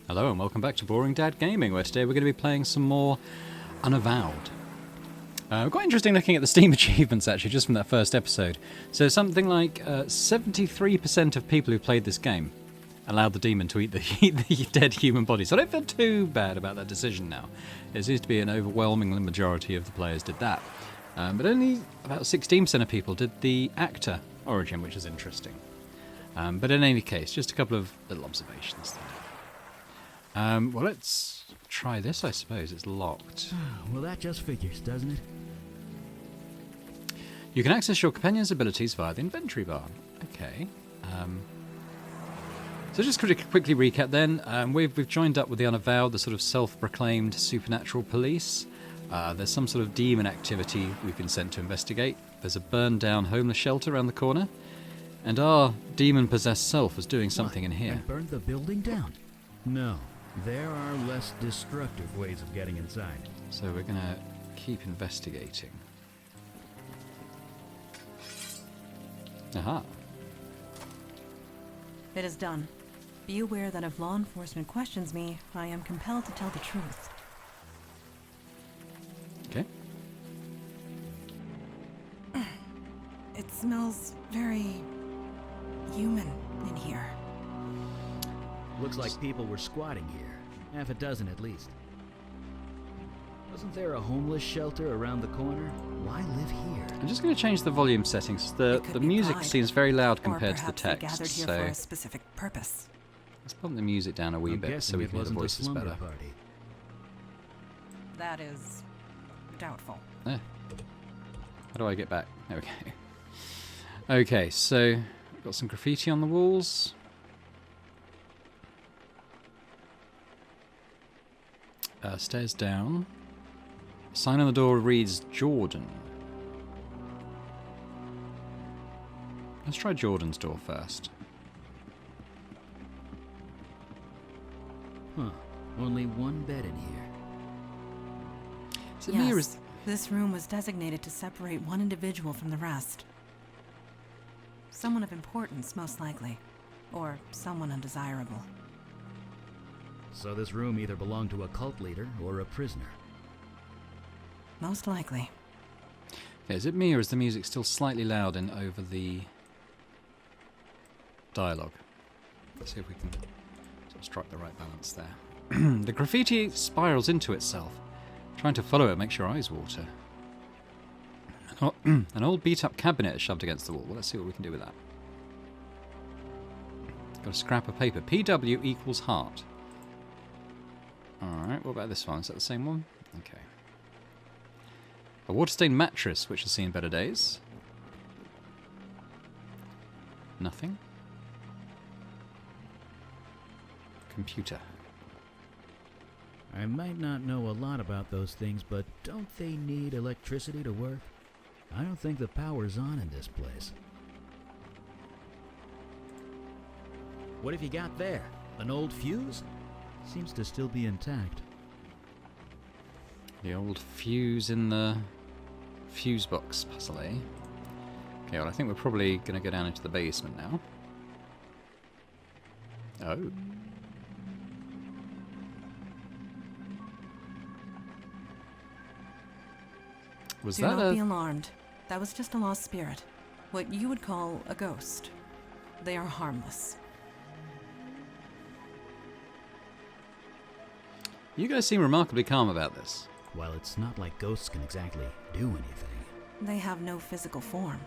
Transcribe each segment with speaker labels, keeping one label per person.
Speaker 1: Hello and welcome back to Boring Dad Gaming, where today we're going to be playing some more Unavowed. Quite interesting looking at the Steam achievements actually, just from that first episode. So something like 73% of people who played this game allowed the demon to eat the dead human body. So I don't feel too bad about that decision now. It seems to be an overwhelming majority of the players did that. But only about 16% of people did the actor origin, which is interesting. But in any case, just a couple of little observations there. Well, let's try this, I suppose. It's locked.
Speaker 2: Well, that just figures, doesn't it?
Speaker 1: You can access your companion's abilities via the inventory bar. Okay. So just quickly recap then. We've joined up with the Unavowed, the sort of self-proclaimed supernatural police. There's some sort of demon activity we've been sent to investigate. There's a burned-down homeless shelter around the corner. And our demon-possessed self was doing something in here.
Speaker 2: And burned the building down? No. There are less destructive ways of getting inside.
Speaker 1: So we're going to keep investigating. Aha.
Speaker 3: It is done. Be aware that if law enforcement questions me, I am compelled to tell the truth.
Speaker 1: Okay.
Speaker 3: It smells very human in here.
Speaker 2: Looks like people were squatting here. Half a dozen at least. Wasn't there a homeless shelter around the corner? Why live here?
Speaker 1: I'm just going to change the volume settings. The music seems very loud compared to the text.
Speaker 3: They gathered here
Speaker 1: so
Speaker 3: for a specific purpose.
Speaker 1: let's bump the music down a wee
Speaker 2: I'm
Speaker 1: bit so
Speaker 2: guessing
Speaker 1: we
Speaker 2: it
Speaker 1: can hear the
Speaker 2: wasn't a
Speaker 1: voices
Speaker 2: slumber
Speaker 1: better.
Speaker 2: party.
Speaker 3: That is doubtful.
Speaker 1: How do I get back? Okay. Okay, so we've got some graffiti on the walls. Stairs down. Sign on the door reads Jordan. Let's try Jordan's door first.
Speaker 2: Huh. Only one bed in here.
Speaker 1: Is it me or
Speaker 3: Yes, this room was designated to separate one individual from the rest. Someone of importance, most likely. Or someone undesirable.
Speaker 2: So this room either belonged to a cult leader or a prisoner.
Speaker 3: Most likely.
Speaker 1: Okay, is it me or is the music still slightly loud and over the dialogue? Let's see if we can sort of strike the right balance there. The graffiti spirals into itself. Trying to follow it makes your eyes water. An old beat-up cabinet is shoved against the wall. Well, let's see what we can do with that. Got a scrap of paper. PW equals heart. Alright, what about this one? Is that the same one? Okay. A water-stained mattress, which has seen better days. Nothing. Computer.
Speaker 2: I might not know a lot about those things, but don't they need electricity to work? I don't think the power's on in this place. What have you got there? An old fuse? Seems to still be intact.
Speaker 1: The old fuse in the fuse box puzzle, eh? Okay, well I think we're probably going to go down into the basement now. Oh. Was
Speaker 3: Do
Speaker 1: that
Speaker 3: not be
Speaker 1: a...
Speaker 3: alarmed. That was just a lost spirit. What you would call a ghost. They are harmless.
Speaker 1: You guys seem remarkably calm about this.
Speaker 2: While it's not like ghosts can exactly do anything.
Speaker 3: They have no physical form.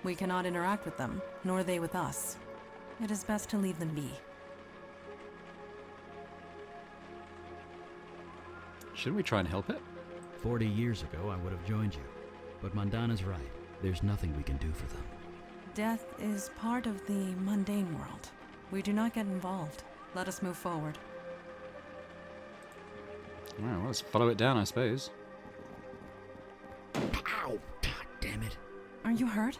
Speaker 3: We cannot interact with them, nor they with us. It is best to leave them be.
Speaker 1: Shouldn't we try and help it?
Speaker 2: 40 years ago, I would have joined you. But Mandana's right. There's nothing we can do for them.
Speaker 3: Death is part of the mundane world. We do not get involved. Let us move forward.
Speaker 1: Alright, well, let's follow it down, I suppose.
Speaker 2: Ow! God damn it.
Speaker 3: Are you hurt?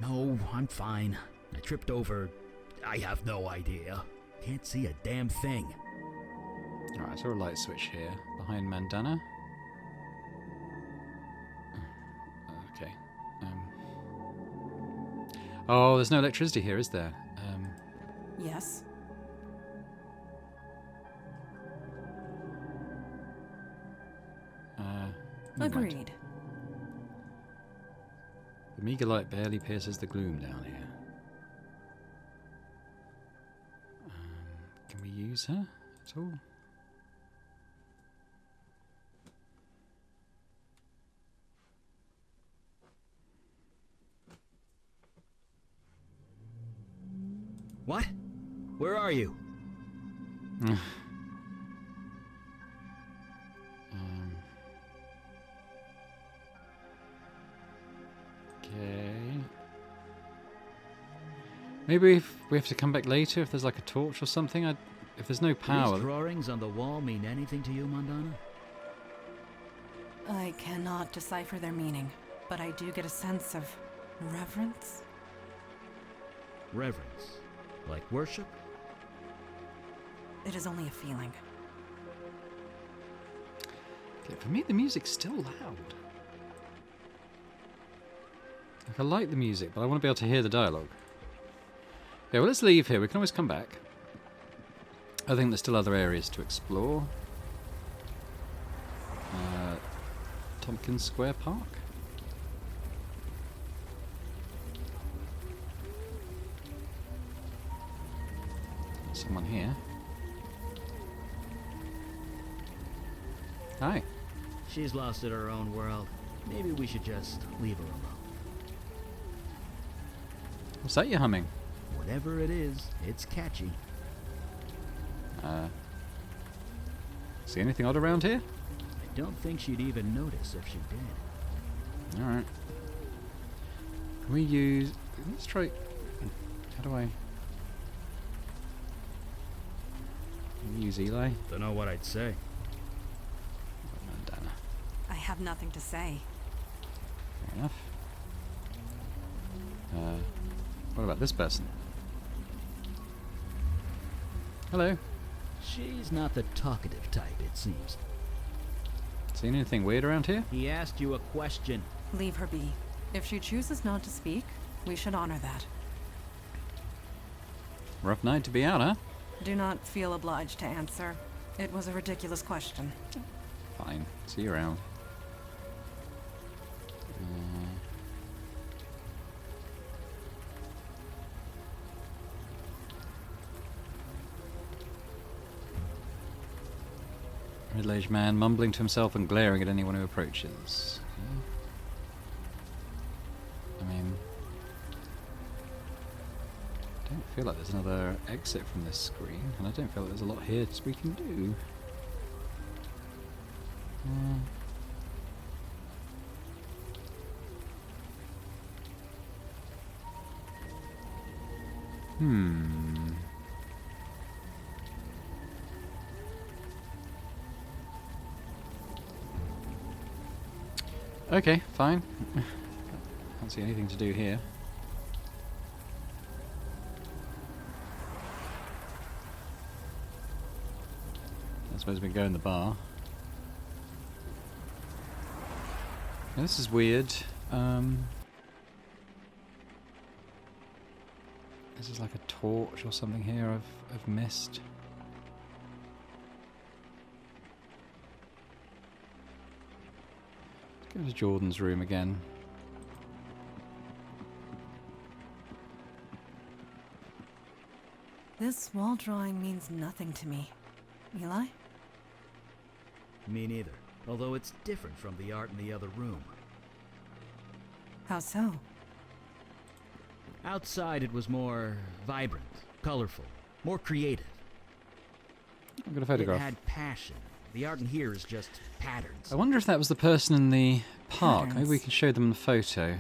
Speaker 2: No, I'm fine. I tripped over... I have no idea. Can't see a damn thing.
Speaker 1: Alright, I saw a light switch here, behind Mandana. Okay. Oh, there's no electricity here, is there?
Speaker 3: Yes.
Speaker 1: Never mind.
Speaker 3: Agreed.
Speaker 1: The meager light barely pierces the gloom down here. Can we use her at all?
Speaker 2: What? Where are you?
Speaker 1: Okay. Maybe if we have to come back later if there's like a torch or something. If there's no power.
Speaker 2: These drawings on the wall mean anything to you, Mondana?
Speaker 3: I cannot decipher their meaning, but I do get a sense of reverence.
Speaker 2: Reverence. Like worship?
Speaker 3: It is only a feeling.
Speaker 1: Okay, for me, the music's still loud. Like, I like the music, but I want to be able to hear the dialogue. Okay, well, let's leave here. We can always come back. I think there's still other areas to explore. Tompkins Square Park. Someone here. Hi.
Speaker 2: She's lost in her own world. Maybe we should just leave her alone.
Speaker 1: What's that you're humming?
Speaker 2: Whatever it is, it's catchy.
Speaker 1: See anything odd around here?
Speaker 2: I don't think she'd even notice if she did.
Speaker 1: Alright. Can we use... Let's try... How do I... Can we use Eli?
Speaker 2: Don't know what I'd say.
Speaker 1: Mondana.
Speaker 3: I have nothing to say.
Speaker 1: Fair enough. What about this person? Hello.
Speaker 2: She's not the talkative type, it seems.
Speaker 1: Seen anything weird around here?
Speaker 2: He asked you a question.
Speaker 3: Leave her be. If she chooses not to speak, we should honor that.
Speaker 1: Rough night to be out, huh?
Speaker 3: Do not feel obliged to answer. It was a ridiculous question.
Speaker 1: Fine. See you around. Middle-aged man mumbling to himself and glaring at anyone who approaches. I mean, I don't feel like there's another exit from this screen, and I don't feel like there's a lot here we can do. Okay, fine. Can't see anything to do here. I suppose we can go in the bar. Now, this is weird. This is like a torch or something here I've missed. Let's go to Jordan's room again.
Speaker 3: This wall drawing means nothing to me. Eli?
Speaker 2: Me neither. Although it's different from the art in the other room.
Speaker 3: How so?
Speaker 2: Outside it was more vibrant, colorful, more creative.
Speaker 1: I've got a photograph.
Speaker 2: It had passion. The art in here is just patterns.
Speaker 1: I wonder if that was the person in the park. Maybe we
Speaker 3: Patterns.
Speaker 1: can show them the photo.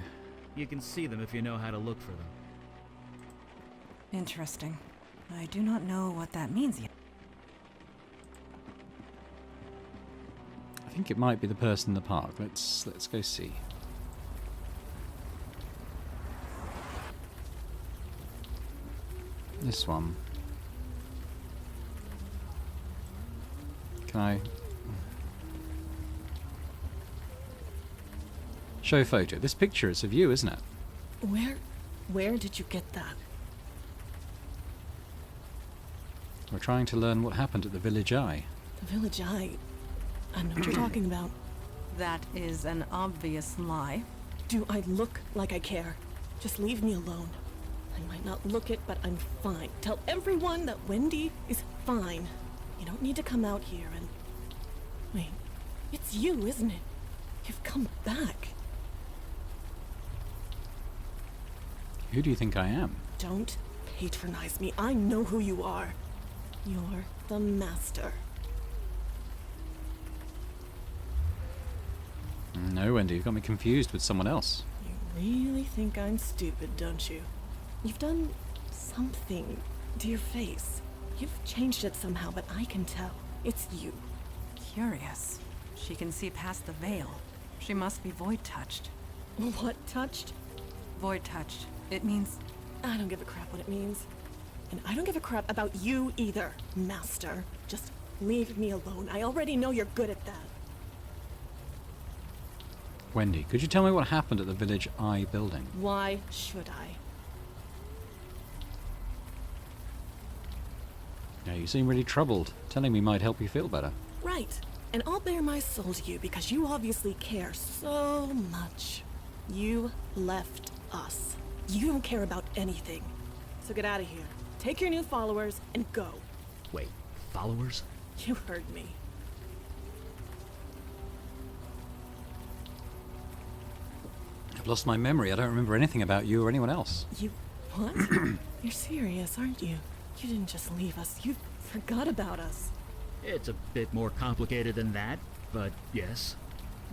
Speaker 2: You can see them if you know how to look for them.
Speaker 3: Interesting. I do not know what that means yet.
Speaker 1: I think it might be the person in the park. Let's go see. This one. Can I show photo? This picture is of you, isn't it?
Speaker 4: Where did you get that?
Speaker 1: We're trying to learn what happened at the Village Eye.
Speaker 4: The Village Eye. I know what you're talking about.
Speaker 3: That is an obvious lie.
Speaker 4: Do I look like I care? Just leave me alone. I might not look it, but I'm fine. Tell everyone that Wendy is fine. You don't need to come out here and... Wait, it's you, isn't it? You've come back.
Speaker 1: Who do you think I am?
Speaker 4: Don't patronize me. I know who you are. You're the master.
Speaker 1: No, Wendy, you've got me confused with someone else.
Speaker 4: You really think I'm stupid, don't you? You've done something to your face. You've changed it somehow, but I can tell. It's you.
Speaker 3: Curious. She can see past the veil. She must be void-touched.
Speaker 4: What touched?
Speaker 3: Void-touched. It means...
Speaker 4: I don't give a crap what it means. And I don't give a crap about you either, master. Just leave me alone. I already know you're good at that.
Speaker 1: Wendy, could you tell me what happened at the Village Eye building?
Speaker 4: Why should I?
Speaker 1: Yeah, you seem really troubled. Telling me might help you feel better.
Speaker 4: Right. And I'll bare my soul to you because you obviously care so much. You left us. You don't care about anything. So get out of here. Take your new followers and go.
Speaker 2: Wait, followers?
Speaker 4: You heard me.
Speaker 1: I've lost my memory. I don't remember anything about you or anyone else.
Speaker 4: You... what? You're serious, aren't you? You didn't just leave us. You forgot about us.
Speaker 2: It's a bit more complicated than that, but yes.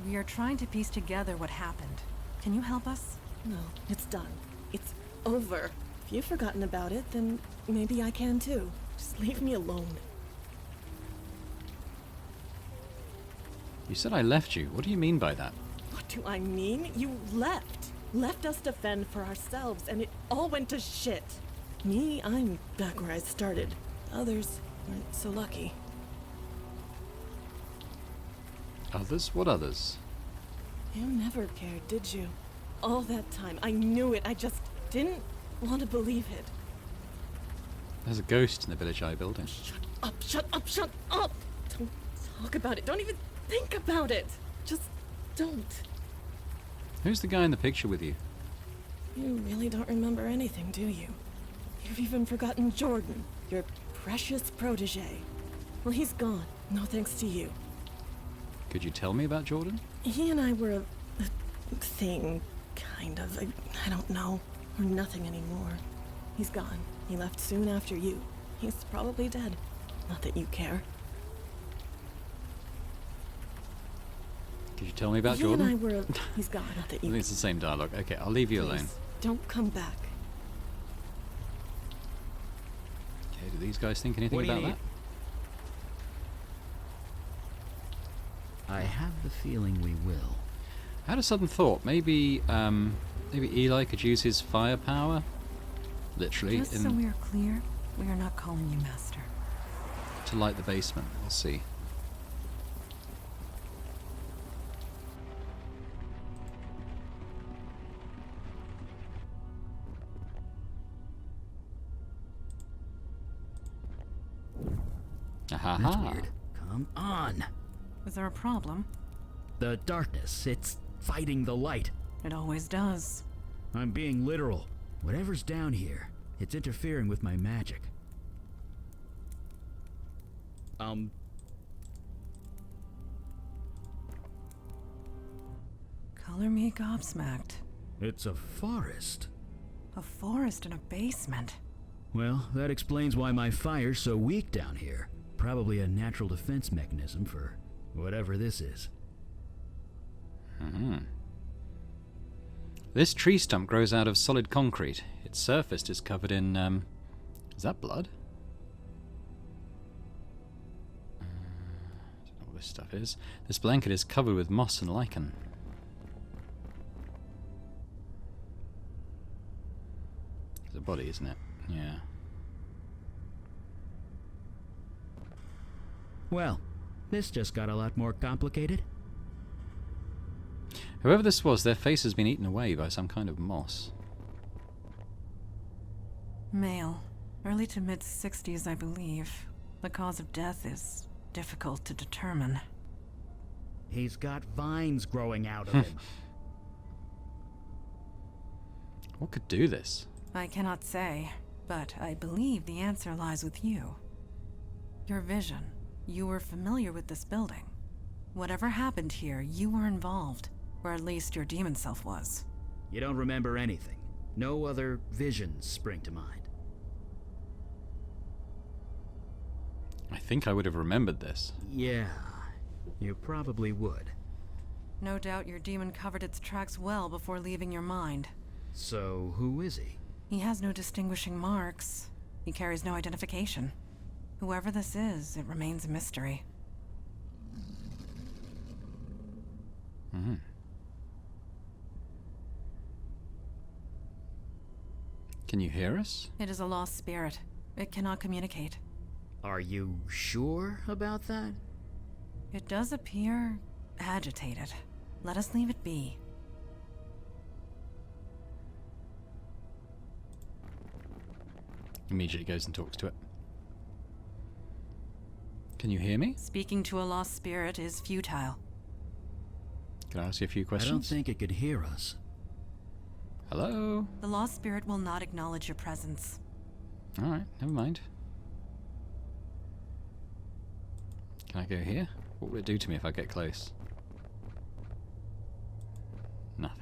Speaker 3: We are trying to piece together what happened. Can you help us?
Speaker 4: No, it's done. It's over. If you've forgotten about it, then maybe I can too. Just leave me alone.
Speaker 1: You said I left you. What do you mean by that?
Speaker 4: What do I mean? You left. Left us to fend for ourselves, and it all went to shit. Me, I'm back where I started. Others weren't so lucky.
Speaker 1: Others? What others?
Speaker 4: You never cared, did you? All that time, I knew it. I just didn't want to believe it.
Speaker 1: There's a ghost in the Village Eye building.
Speaker 4: Shut up, shut up, shut up! Don't talk about it. Don't even think about it. Just don't.
Speaker 1: Who's the guy in the picture with you?
Speaker 4: You really don't remember anything, do you? You've even forgotten Jordan, your precious protege. Well, he's gone. No thanks to you.
Speaker 1: Could you tell me about Jordan?
Speaker 4: He and I were a thing, kind of. I don't know. We're nothing anymore. He's gone. He left soon after you. He's probably dead. Not that you care.
Speaker 1: Could you tell me about
Speaker 4: He
Speaker 1: Jordan?
Speaker 4: and I were he's gone. Not that
Speaker 1: I
Speaker 4: you
Speaker 1: think it's the same dialogue. Okay, I'll leave you alone.
Speaker 4: Please, don't come back.
Speaker 1: Okay, do these guys think anything
Speaker 2: What do you
Speaker 1: about
Speaker 2: need?
Speaker 1: that?
Speaker 2: I have the feeling we will.
Speaker 1: I had a sudden thought. Maybe Eli could use his firepower, literally,
Speaker 3: Just so we are clear, we are not calling you master.
Speaker 1: to light the basement. We'll see.
Speaker 2: That's
Speaker 1: Aha!
Speaker 2: weird. Come on.
Speaker 3: Is there a problem?
Speaker 2: The darkness, it's fighting the light.
Speaker 3: It always does.
Speaker 2: I'm being literal. Whatever's down here, it's interfering with my magic.
Speaker 3: Color me gobsmacked.
Speaker 2: It's a forest.
Speaker 3: A forest in a basement.
Speaker 2: Well, that explains why my fire's so weak down here. Probably a natural defense mechanism for whatever this is.
Speaker 1: This tree stump grows out of solid concrete. Its surface is covered in, is that blood? I don't know what this stuff is. This blanket is covered with moss and lichen. It's a body, isn't it? Yeah.
Speaker 2: Well, this just got a lot more complicated.
Speaker 1: Whoever this was, their face has been eaten away by some kind of moss.
Speaker 3: Male. Early to mid-60s, I believe. The cause of death is difficult to determine.
Speaker 2: He's got vines growing out of him.
Speaker 1: What could do this?
Speaker 3: I cannot say, but I believe the answer lies with you. Your vision. You were familiar with this building. Whatever happened here, you were involved, or at least your demon self was.
Speaker 2: You don't remember anything. No other visions spring to mind.
Speaker 1: I think I would have remembered this.
Speaker 2: Yeah, you probably would.
Speaker 3: No doubt your demon covered its tracks well before leaving your mind.
Speaker 2: So, who is he?
Speaker 3: He has no distinguishing marks. He carries no identification. Whoever this is, it remains a mystery.
Speaker 1: Mm-hmm. Can you hear us?
Speaker 3: It is a lost spirit. It cannot communicate.
Speaker 2: Are you sure about that?
Speaker 3: It does appear agitated. Let us leave it be.
Speaker 1: Immediately goes and talks to it. Can you hear me?
Speaker 3: Speaking to a lost spirit is futile.
Speaker 1: Can I ask you a few
Speaker 2: I
Speaker 1: questions?
Speaker 2: don't think it could hear us.
Speaker 1: Hello?
Speaker 3: The lost spirit will not acknowledge your presence.
Speaker 1: Alright, never mind. Can I go here? What will it do to me if I get close? Nothing.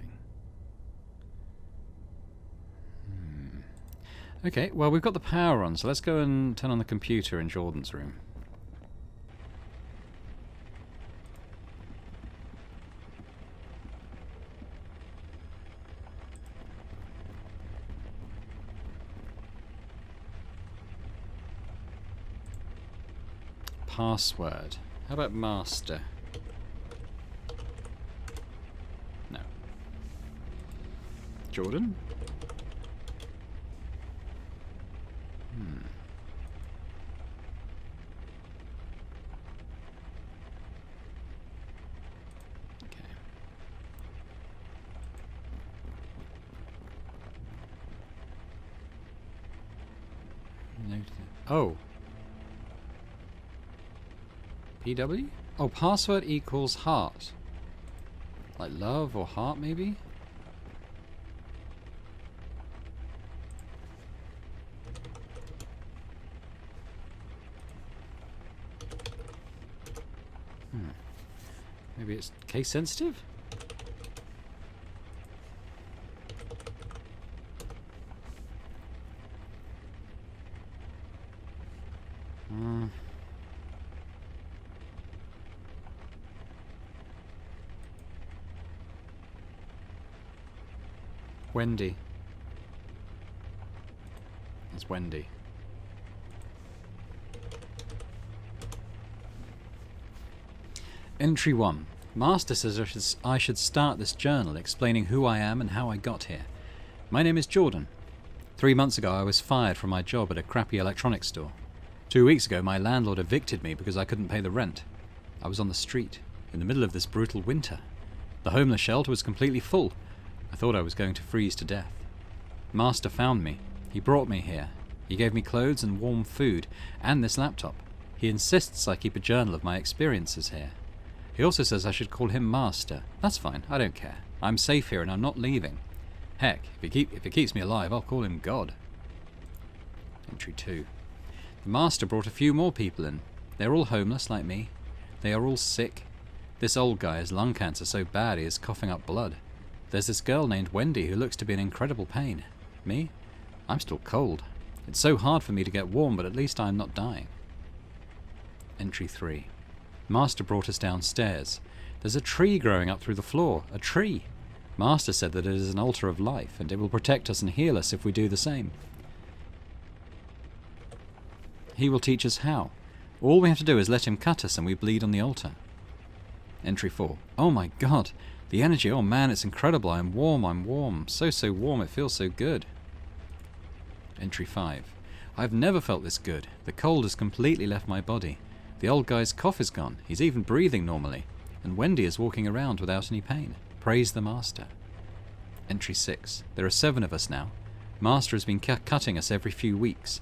Speaker 1: Okay, well we've got the power on, so let's go and turn on the computer in Jordan's room. Password. How about master? No. Jordan? Okay. Oh. PW? Oh, password equals heart. Like love or heart, maybe? Maybe it's case sensitive? Wendy. It's Wendy. Entry 1. Master says I should start this journal explaining who I am and how I got here. My name is Jordan. 3 months ago I was fired from my job at a crappy electronics store. 2 weeks ago my landlord evicted me because I couldn't pay the rent. I was on the street, in the middle of this brutal winter. The homeless shelter was completely full. I thought I was going to freeze to death. Master found me. He brought me here. He gave me clothes and warm food, and this laptop. He insists I keep a journal of my experiences here. He also says I should call him Master. That's fine, I don't care. I'm safe here and I'm not leaving. Heck, if it keeps me alive, I'll call him God. Entry 2. The Master brought a few more people in. They're all homeless like me. They are all sick. This old guy has lung cancer so bad he is coughing up blood. There's this girl named Wendy who looks to be in incredible pain. Me? I'm still cold. It's so hard for me to get warm, but at least I'm not dying. Entry 3. Master brought us downstairs. There's a tree growing up through the floor. A tree. Master said that it is an altar of life, and it will protect us and heal us if we do the same. He will teach us how. All we have to do is let him cut us and we bleed on the altar. Entry 4. Oh my god. The energy, oh man, it's incredible. I'm warm. So warm, it feels so good. Entry 5. I've never felt this good. The cold has completely left my body. The old guy's cough is gone. He's even breathing normally. And Wendy is walking around without any pain. Praise the Master. Entry 6. There are 7 of us now. Master has been cutting us every few weeks.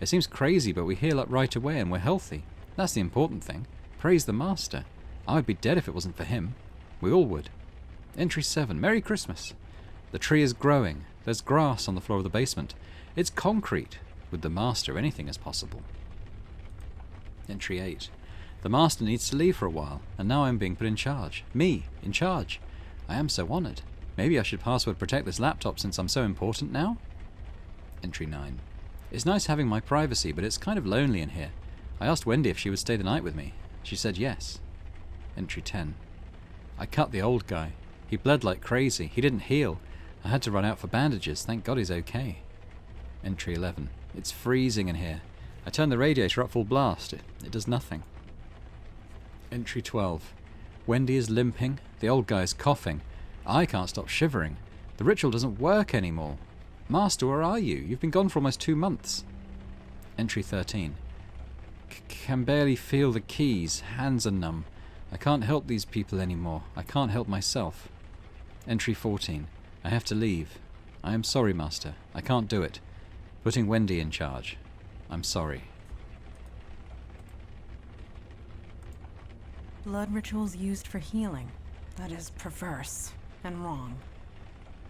Speaker 1: It seems crazy, but we heal up right away and we're healthy. That's the important thing. Praise the Master. I would be dead if it wasn't for him. We all would. Entry 7. Merry Christmas. The tree is growing. There's grass on the floor of the basement. It's concrete. With the Master, anything is possible. Entry 8. The Master needs to leave for a while, and now I'm being put in charge. Me, in charge. I am so honoured. Maybe I should password protect this laptop since I'm so important now? Entry 9. It's nice having my privacy, but it's kind of lonely in here. I asked Wendy if she would stay the night with me. She said yes. Entry 10. I cut the old guy. He bled like crazy. He didn't heal. I had to run out for bandages. Thank God he's okay. Entry 11. It's freezing in here. I turned the radiator up full blast. It does nothing. Entry 12. Wendy is limping. The old guy is coughing. I can't stop shivering. The ritual doesn't work anymore. Master, where are you? You've been gone for almost 2 months. Entry 13. Can barely feel the keys. Hands are numb. I can't help these people anymore. I can't help myself. Entry 14. I have to leave. I am sorry, Master. I can't do it. Putting Wendy in charge. I'm sorry.
Speaker 3: Blood rituals used for healing. That is perverse and wrong.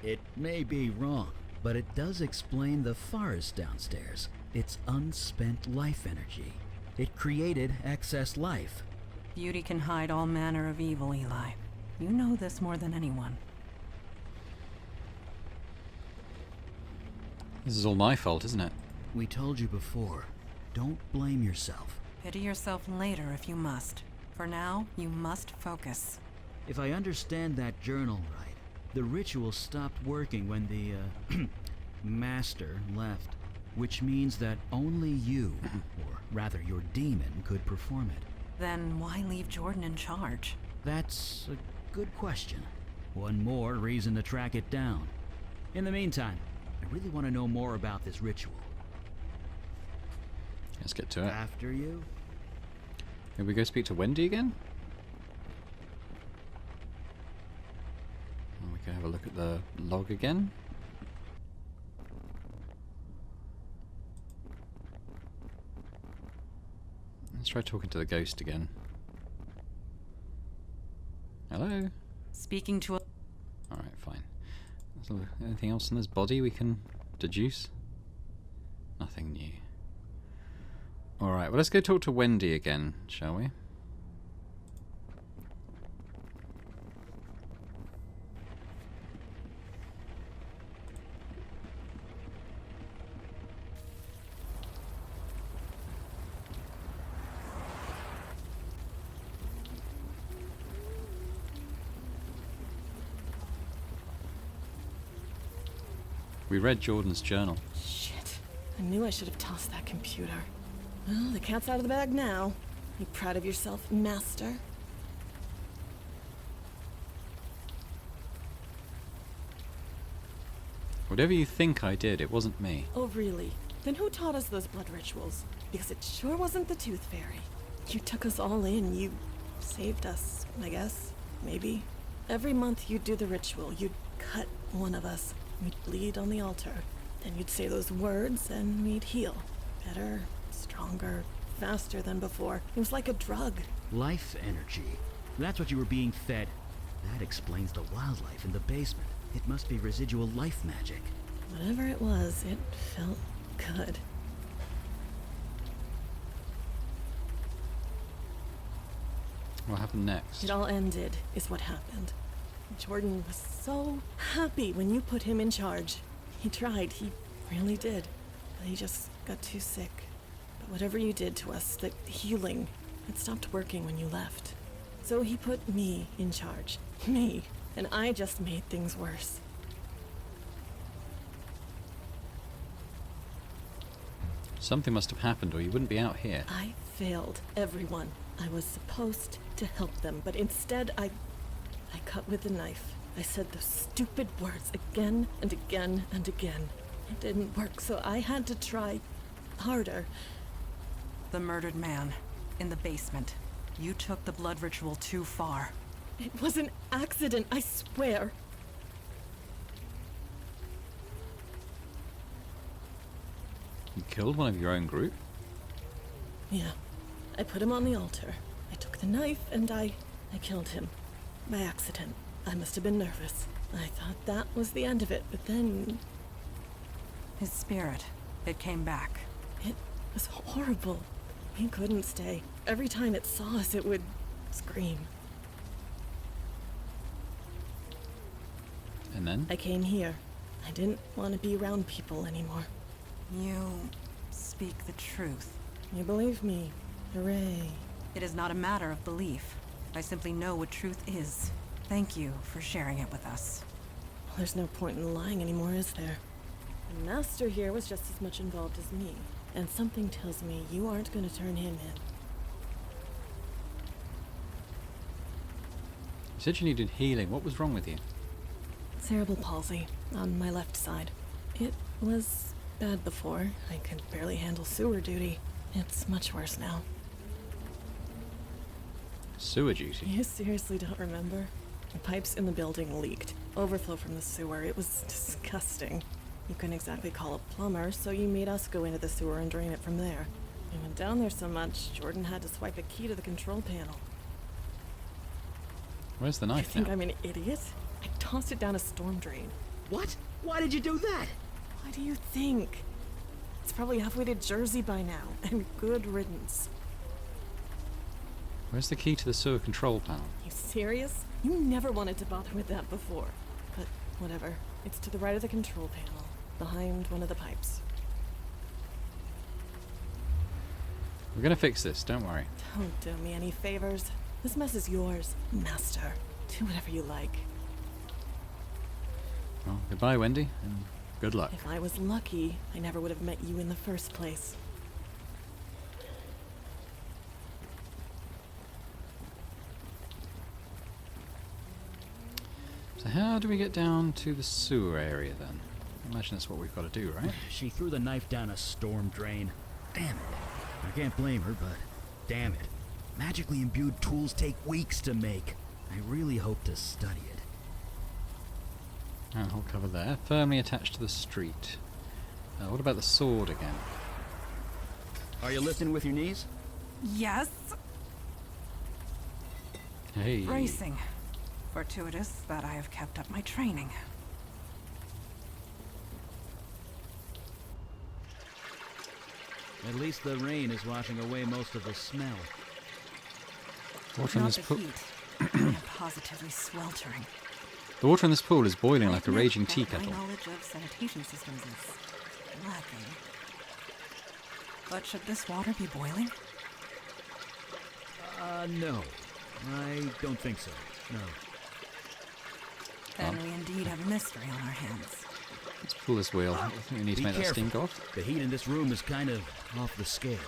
Speaker 2: It may be wrong, but it does explain the forest downstairs. It's unspent life energy. It created excess life.
Speaker 3: Beauty can hide all manner of evil, Eli. You know this more than anyone.
Speaker 1: This is all my fault, isn't it?
Speaker 2: We told you before, don't blame yourself.
Speaker 3: Pity yourself later if you must. For now, you must focus.
Speaker 2: If I understand that journal right, the ritual stopped working when the, Master left, which means that only you, or rather your demon, could perform it.
Speaker 3: Then why leave Jordan in charge?
Speaker 2: That's a good question. One more reason to track it down. In the meantime, I really want to know more about this ritual.
Speaker 1: Let's get to it.
Speaker 2: After you?
Speaker 1: Can we go speak to Wendy again? We can have a look at the log again. Let's try talking to the ghost again. Hello?
Speaker 3: Speaking to a...
Speaker 1: Alright, fine. So, anything else in this body we can deduce? Nothing new. Alright, well let's go talk to Wendy again, shall we? We read Jordan's journal.
Speaker 4: Shit. I knew I should have tossed that computer. Well, the cat's out of the bag now. You proud of yourself, Master?
Speaker 1: Whatever you think I did, it wasn't me.
Speaker 4: Oh, really? Then who taught us those blood rituals? Because it sure wasn't the Tooth Fairy. You took us all in. You saved us, I guess. Maybe. Every month you'd do the ritual. You'd cut one of us. We'd bleed on the altar. Then you'd say those words and we'd heal. Better, stronger, faster than before. It was like a drug.
Speaker 2: Life energy. That's what you were being fed. That explains the wildlife in the basement. It must be residual life magic.
Speaker 4: Whatever it was, it felt good.
Speaker 1: What happened next?
Speaker 4: It all ended, is what happened. Jordan was so happy when you put him in charge. He tried, he really did. But he just got too sick. But whatever you did to us, the healing, it stopped working when you left. So he put me in charge. Me. And I just made things worse.
Speaker 1: Something must have happened or you wouldn't be out here.
Speaker 4: I failed everyone. I was supposed to help them, but instead I cut with a knife. I said those stupid words again and again and again. It didn't work, so I had to try harder.
Speaker 3: The murdered man. In the basement. You took the blood ritual too far.
Speaker 4: It was an accident, I swear.
Speaker 1: You killed one of your own group?
Speaker 4: Yeah. I put him on the altar. I took the knife and I I killed him. By accident. I must have been nervous. I thought that was the end of it, but then...
Speaker 3: His spirit, it came back.
Speaker 4: It was horrible. He couldn't stay. Every time it saw us, it would scream.
Speaker 1: And then?
Speaker 4: I came here. I didn't want to be around people anymore.
Speaker 3: You speak the truth.
Speaker 4: You believe me. Hooray.
Speaker 3: It is not a matter of belief. I simply know what truth is. Thank you for sharing it with us.
Speaker 4: Well, there's no point in lying anymore, is there? The master here was just as much involved as me. And something tells me you aren't going to turn him in.
Speaker 1: You said you needed healing. What was wrong with you?
Speaker 4: Cerebral palsy on my left side. It was bad before. I could barely handle sewer duty. It's much worse now.
Speaker 1: Sewer duty?
Speaker 4: You seriously don't remember? The pipes in the building leaked. Overflow from the sewer. It was disgusting. You couldn't exactly call a plumber, so you made us go into the sewer and drain it from there. We went down there so much, Jordan had to swipe a key to the control panel.
Speaker 1: Where's the
Speaker 4: You
Speaker 1: knife
Speaker 4: think
Speaker 1: now?
Speaker 4: I'm an idiot? I tossed it down a storm drain.
Speaker 2: What? Why did you do that?
Speaker 4: What do you think? It's probably halfway to Jersey by now, and good riddance.
Speaker 1: Where's the key to the sewer control panel?
Speaker 4: You serious? You never wanted to bother with that before. But whatever. It's to the right of the control panel, behind one of the pipes.
Speaker 1: We're gonna fix this, don't worry.
Speaker 4: Don't do me any favors. This mess is yours, master. Do whatever you like.
Speaker 1: Well, goodbye, Wendy, and good luck.
Speaker 4: If I was lucky, I never would have met you in the first place.
Speaker 1: So how do we get down to the sewer area then? I imagine that's what we've got to do, right?
Speaker 2: She threw the knife down a storm drain. Damn it. I can't blame her, but damn it. Magically imbued tools take weeks to make. I really hope to study it.
Speaker 1: Hold cover there. Firmly attached to the street. What about the sword again?
Speaker 2: Are you lifting with your knees?
Speaker 3: Yes.
Speaker 1: Hey.
Speaker 3: Bracing. Fortuitous that I have kept up my training.
Speaker 2: At least the rain is washing away most of the smell.
Speaker 1: Water in
Speaker 3: Not
Speaker 1: this
Speaker 3: the
Speaker 1: pool.
Speaker 3: heat. I am positively sweltering.
Speaker 1: The water in this pool is boiling
Speaker 3: I
Speaker 1: like a
Speaker 3: admit
Speaker 1: raging
Speaker 3: that
Speaker 1: tea kettle.
Speaker 3: My knowledge of sanitation systems is lacking. But should this water be boiling?
Speaker 2: No. I don't think so. No.
Speaker 3: Then we indeed have a mystery on our hands.
Speaker 1: Let's pull this wheel. I think we need to
Speaker 2: Be
Speaker 1: make that
Speaker 2: careful.
Speaker 1: stink off.
Speaker 2: The heat in this room is kind of off the scale.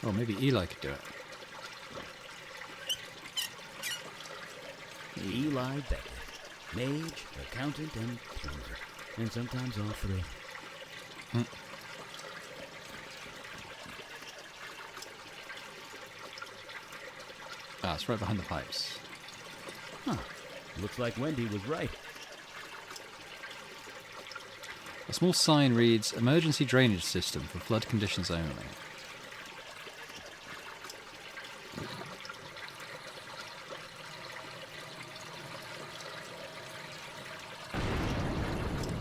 Speaker 1: Oh, maybe Eli could do it.
Speaker 2: Eli Beckett. Mage, accountant, and plumber. And sometimes all three.
Speaker 1: Ah, it's right behind the pipes.
Speaker 2: Huh. Looks like Wendy was right.
Speaker 1: A small sign reads, "Emergency drainage system for flood conditions only."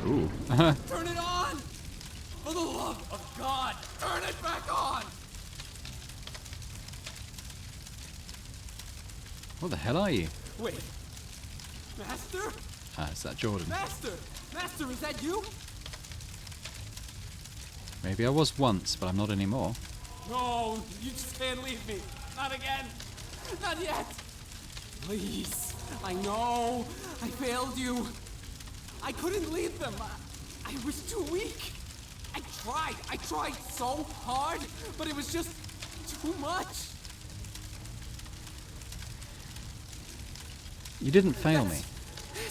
Speaker 1: Ooh.
Speaker 5: Turn it on! For the love of God, turn it back on!
Speaker 1: What the hell are you?
Speaker 5: Wait. Master?
Speaker 1: Ah, it's that Jordan.
Speaker 5: Master! Master, is that you?
Speaker 1: Maybe I was once, but I'm not anymore.
Speaker 5: No, you just can't leave me. Not again. Not yet. Please. I know. I failed you. I couldn't leave them. I was too weak. I tried so hard, but it was just too much.
Speaker 1: You didn't fail me.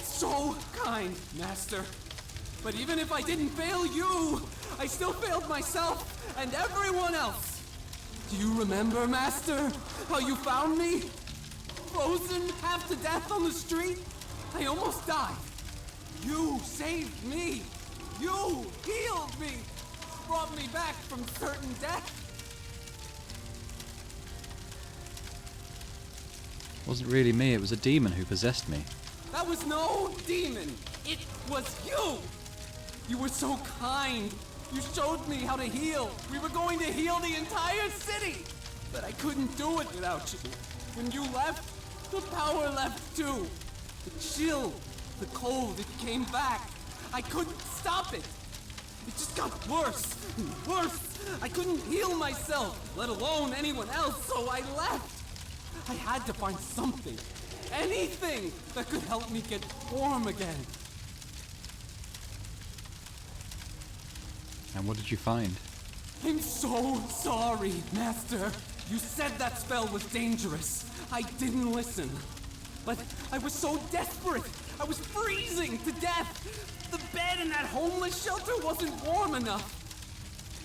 Speaker 5: So kind, Master. But even if I didn't fail you, I still failed myself and everyone else. Do you remember, Master, how you found me? Frozen half to death on the street? I almost died. You saved me. You healed me! Brought me back from certain death!
Speaker 1: It wasn't really me, it was a demon who possessed me.
Speaker 5: That was no demon! It was you! You were so kind! You showed me how to heal! We were going to heal the entire city! But I couldn't do it without you. When you left, the power left too. The chill, the cold, it came back. I couldn't stop it. It just got worse and worse. I couldn't heal myself, let alone anyone else, so I left. I had to find something, anything that could help me get warm again.
Speaker 1: And what did you find?
Speaker 5: I'm so sorry, Master. You said that spell was dangerous. I didn't listen. But I was so desperate. I was freezing to death. The bed in that homeless shelter wasn't warm enough.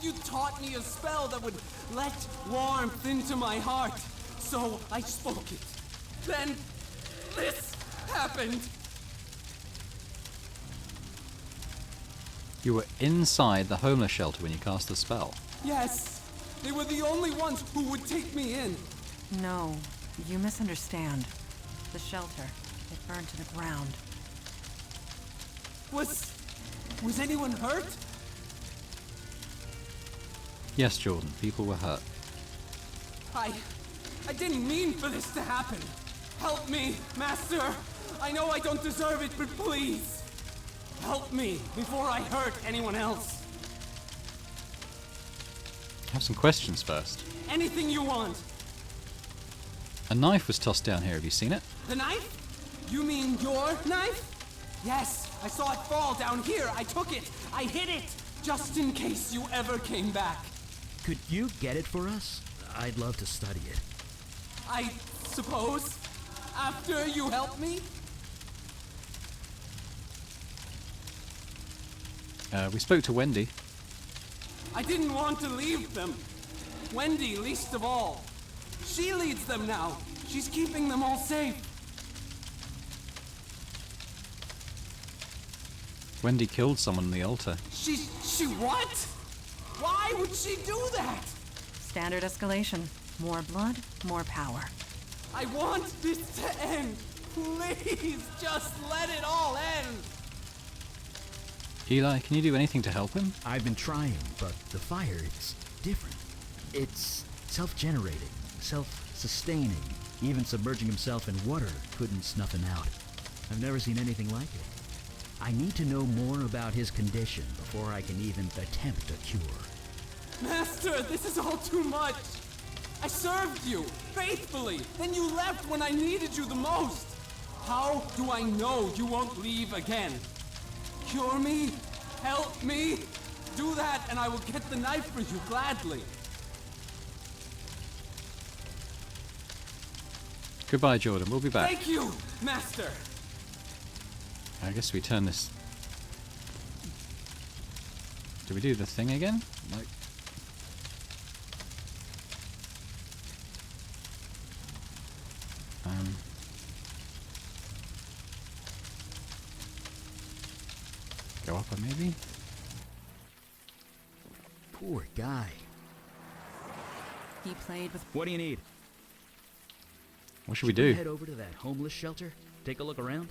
Speaker 5: You taught me a spell that would let warmth into my heart. So I spoke it. Then this happened.
Speaker 1: You were inside the homeless shelter when you cast the spell.
Speaker 5: Yes, they were the only ones who would take me in.
Speaker 3: No, you misunderstand. The shelter, it burned to the ground.
Speaker 5: Was anyone hurt?
Speaker 1: Yes, Jordan, people were hurt.
Speaker 5: I didn't mean for this to happen. Help me, Master. I know I don't deserve it, but please. Help me before I hurt anyone else.
Speaker 1: Have some questions first.
Speaker 5: Anything you want.
Speaker 1: A knife was tossed down here, have you seen it?
Speaker 5: The knife? You mean your knife? Yes, I saw it fall down here. I took it. I hid it. Just in case you ever came back.
Speaker 2: Could you get it for us? I'd love to study it.
Speaker 5: I suppose. After you help me?
Speaker 1: We spoke to Wendy.
Speaker 5: I didn't want to leave them. Wendy, least of all. She leads them now. She's keeping them all safe.
Speaker 1: Wendy killed someone on the altar.
Speaker 5: She what? Why would she do that?
Speaker 3: Standard escalation. More blood, more power.
Speaker 5: I want this to end. Please, just let it all end.
Speaker 1: Eli, can you do anything to help him?
Speaker 2: I've been trying, but the fire is different. It's self-generating, self-sustaining. Even submerging himself in water couldn't snuff him out. I've never seen anything like it. I need to know more about his condition before I can even attempt a cure.
Speaker 5: Master, this is all too much. I served you faithfully. Then you left when I needed you the most. How do I know you won't leave again? Cure me? Help me? Do that and I will get the knife for you gladly.
Speaker 1: Goodbye, Jordan. We'll be back.
Speaker 5: Thank you, Master.
Speaker 1: I guess we turn this... Do we do the thing again? Like... Go up, maybe?
Speaker 2: Poor guy.
Speaker 3: He played with...
Speaker 2: What do you need?
Speaker 1: What should we
Speaker 2: Should we
Speaker 1: do?
Speaker 2: head over to that homeless shelter? Take a look around?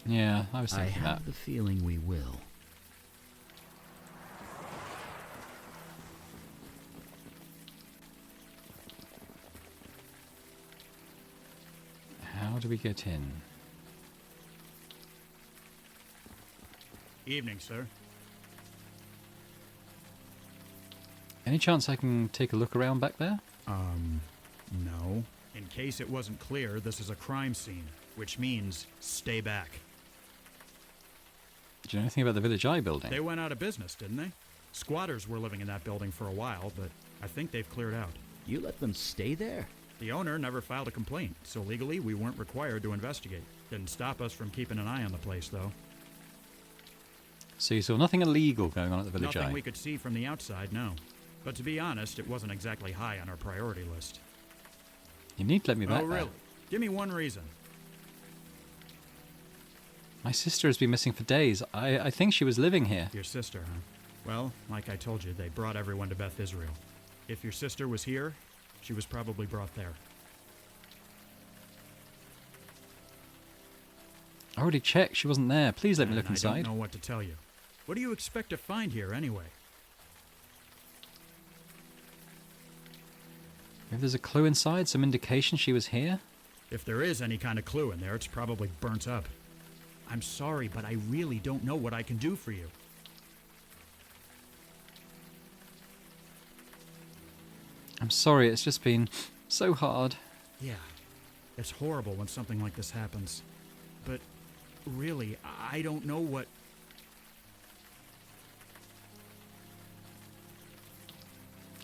Speaker 1: Yeah, I was
Speaker 2: I
Speaker 1: thinking
Speaker 2: have
Speaker 1: that.
Speaker 2: the feeling we will.
Speaker 1: How do we get in?
Speaker 6: Evening, sir.
Speaker 1: Any chance I can take a look around back there?
Speaker 6: No. In case it wasn't clear, this is a crime scene, which means stay back.
Speaker 1: Do you know anything about the Village Eye building?
Speaker 6: They went out of business, didn't they? Squatters were living in that building for a while, but I think they've cleared out.
Speaker 2: You let them stay there?
Speaker 6: The owner never filed a complaint, so legally we weren't required to investigate. Didn't stop us from keeping an eye on the place, though.
Speaker 1: So you saw nothing illegal going on at the Village
Speaker 6: Nothing
Speaker 1: Eye?
Speaker 6: we could see from the outside, no. But to be honest, it wasn't exactly high on our priority list.
Speaker 1: You need to let me back
Speaker 6: Oh,
Speaker 1: there.
Speaker 6: really? Give me one reason.
Speaker 1: My sister has been missing for days. I think she was living here.
Speaker 6: Your sister, huh? Well, like I told you, they brought everyone to Beth Israel. If your sister was here, she was probably brought there.
Speaker 1: I already checked. She wasn't there. Please let me look
Speaker 6: And I
Speaker 1: inside.
Speaker 6: don't know what to tell you. What do you expect to find here, anyway?
Speaker 1: If there's a clue inside, some indication she was here.
Speaker 6: If there is any kind of clue in there, it's probably burnt up. I'm sorry, but I really don't know what I can do for you.
Speaker 1: I'm sorry, it's just been so hard.
Speaker 6: Yeah, it's horrible when something like this happens. But really, I don't know what...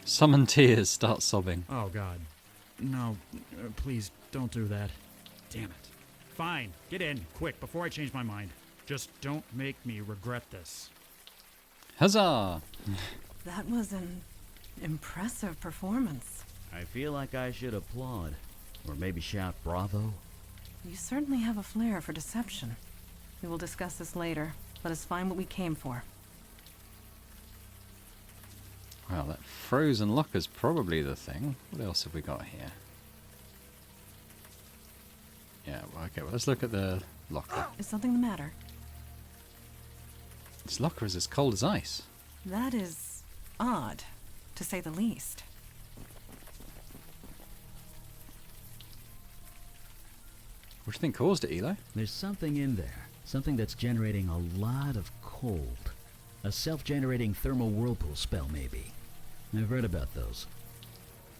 Speaker 1: Summon tears, start sobbing.
Speaker 6: Oh, God. No, please, don't do that. Damn it. Fine, get in, quick, before I change my mind. Just don't make me regret this.
Speaker 1: Huzzah!
Speaker 3: That was an impressive performance.
Speaker 2: I feel like I should applaud. Or maybe shout bravo.
Speaker 3: You certainly have a flair for deception. We will discuss this later. Let us find what we came for.
Speaker 1: Well, that frozen locker's probably the thing. What else have we got here? Yeah, well, okay, well, let's look at the locker.
Speaker 3: Is something the matter?
Speaker 1: This locker is as cold as ice.
Speaker 3: That is odd, to say the least.
Speaker 1: What do you think caused it, Eli?
Speaker 2: There's something in there. Something that's generating a lot of cold. A self-generating thermal whirlpool spell, maybe. I've read about those.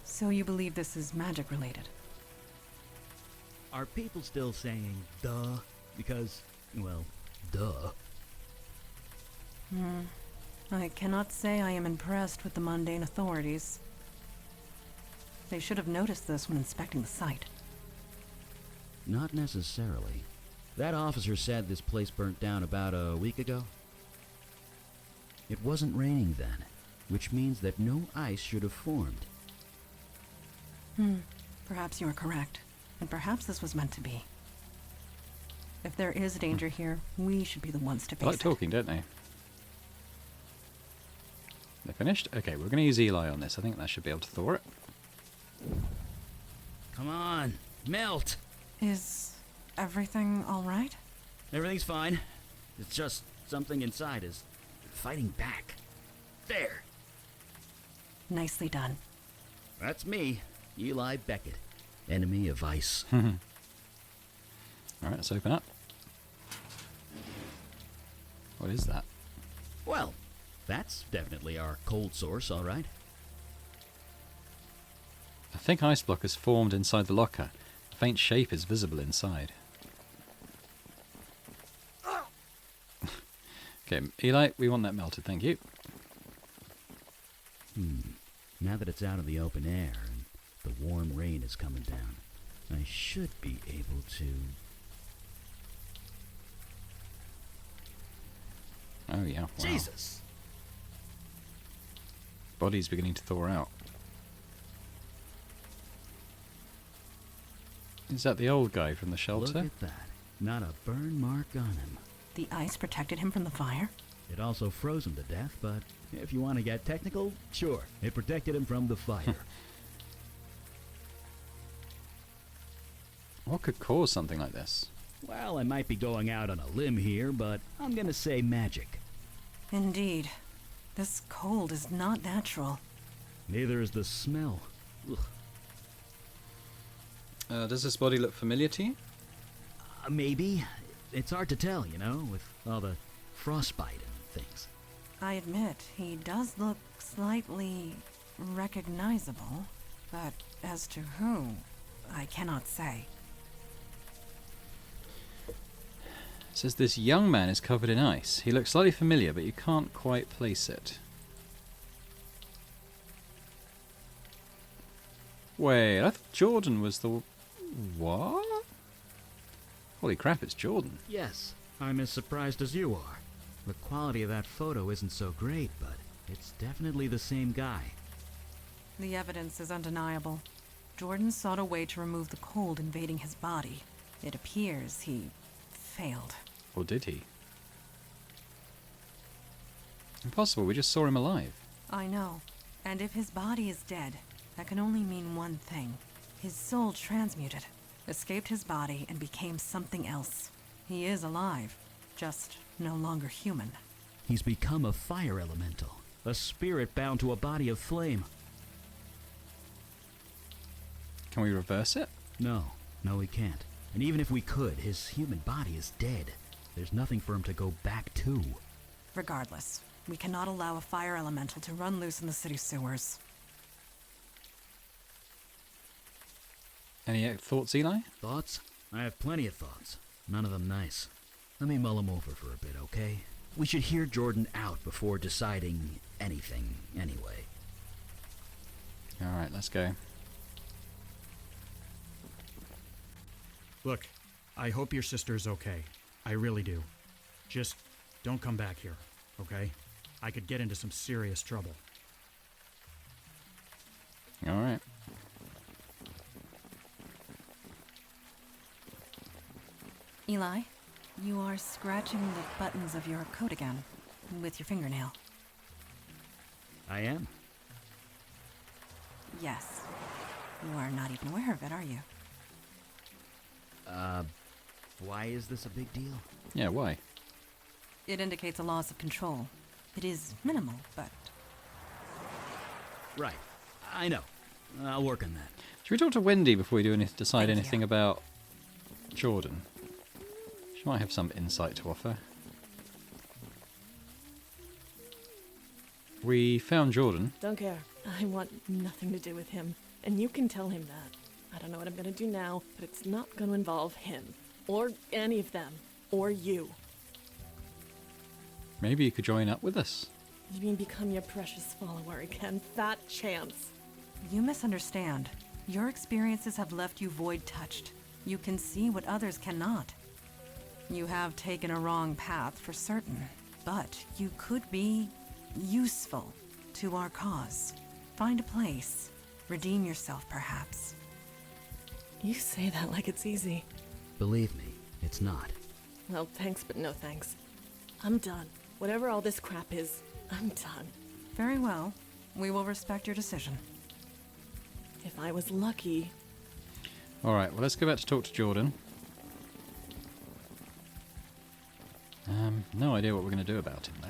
Speaker 3: So you believe this is magic related?
Speaker 2: Are people still saying, duh? Because, well, duh.
Speaker 3: I cannot say I am impressed with the mundane authorities. They should have noticed this when inspecting the site.
Speaker 2: Not necessarily. That officer said this place burnt down about a week ago. It wasn't raining then, which means that no ice should have formed.
Speaker 3: Perhaps you are correct, and perhaps this was meant to be. If there is danger here, we should be the ones to
Speaker 1: They
Speaker 3: face
Speaker 1: like
Speaker 3: it.
Speaker 1: talking, don't they? They're finished? Okay, we're going to use Eli on this. I think that should be able to thaw it.
Speaker 2: Come on, melt!
Speaker 3: Is everything all right?
Speaker 2: Everything's fine. It's just something inside is fighting back. There!
Speaker 3: Nicely done.
Speaker 2: That's me, Eli Beckett, enemy of ice.
Speaker 1: Alright, let's open up. What is that?
Speaker 2: Well, that's definitely our cold source, all right.
Speaker 1: A thick ice block is formed inside the locker. A faint shape is visible inside. Okay, Eli, we want that melted, thank you.
Speaker 2: Now that it's out of the open air and the warm rain is coming down, I should be able to...
Speaker 1: Oh yeah, wow.
Speaker 2: Jesus!
Speaker 1: Body's beginning to thaw out. Is that the old guy from the
Speaker 2: Look
Speaker 1: shelter?
Speaker 2: at that. Not a burn mark on him.
Speaker 3: The ice protected him from the fire?
Speaker 2: It also froze him to death, but if you want to get technical, sure. It protected him from the fire.
Speaker 1: What could cause something like this?
Speaker 2: Well, I might be going out on a limb here, but I'm gonna say magic.
Speaker 3: Indeed. This cold is not natural.
Speaker 2: Neither is the smell. Ugh.
Speaker 1: Does this body look familiar to you?
Speaker 2: Maybe. It's hard to tell, you know, with all the frostbite and things.
Speaker 3: I admit, he does look slightly recognizable, but as to who, I cannot say.
Speaker 1: It says this young man is covered in ice. He looks slightly familiar, but you can't quite place it. Wait, I thought Jordan was the... What? Holy crap, it's Jordan.
Speaker 2: Yes, I'm as surprised as you are. The quality of that photo isn't so great, but it's definitely the same guy.
Speaker 3: The evidence is undeniable. Jordan sought a way to remove the cold invading his body. It appears he failed.
Speaker 1: Or did he? Impossible, we just saw him alive.
Speaker 3: I know. And if his body is dead, that can only mean one thing. His soul transmuted, escaped his body, and became something else. He is alive, just no longer human.
Speaker 2: He's become a fire elemental, a spirit bound to a body of flame.
Speaker 1: Can we reverse it?
Speaker 2: No, we can't. And even if we could, his human body is dead. There's nothing for him to go back to.
Speaker 3: Regardless, we cannot allow a fire elemental to run loose in the city sewers.
Speaker 1: Any thoughts, Eli?
Speaker 2: Thoughts? I have plenty of thoughts. None of them nice. Let me mull them over for a bit, okay? We should hear Jordan out before deciding anything, anyway.
Speaker 1: Alright, let's go.
Speaker 6: Look, I hope your sister's okay. I really do. Just don't come back here, okay? I could get into some serious trouble.
Speaker 1: Alright.
Speaker 3: Eli, you are scratching the buttons of your coat again, with your fingernail.
Speaker 2: I am.
Speaker 3: Yes. You are not even aware of it, are you?
Speaker 2: Why is this a big deal?
Speaker 1: Yeah, why?
Speaker 3: It indicates a loss of control. It is minimal, but...
Speaker 2: Right. I know. I'll work on that.
Speaker 1: Should we talk to Wendy before we decide
Speaker 3: Thank
Speaker 1: anything
Speaker 3: you.
Speaker 1: about Jordan? She might have some insight to offer. We found Jordan.
Speaker 4: Don't care. I want nothing to do with him. And you can tell him that. I don't know what I'm gonna do now, but it's not gonna involve him. Or any of them. Or you.
Speaker 1: Maybe you could join up with us.
Speaker 4: You mean become your precious follower again? Fat chance.
Speaker 3: You misunderstand. Your experiences have left you void-touched. You can see what others cannot. You have taken a wrong path for certain, but you could be useful to our cause. Find a place. Redeem yourself, perhaps.
Speaker 4: You say that like it's easy.
Speaker 2: Believe me, it's not.
Speaker 4: Well, thanks, but no thanks. I'm done. Whatever all this crap is, I'm done.
Speaker 3: Very well. We will respect your decision.
Speaker 4: If I was lucky...
Speaker 1: Alright, well let's go back to talk to Jordan. No idea what we're going to do about him though.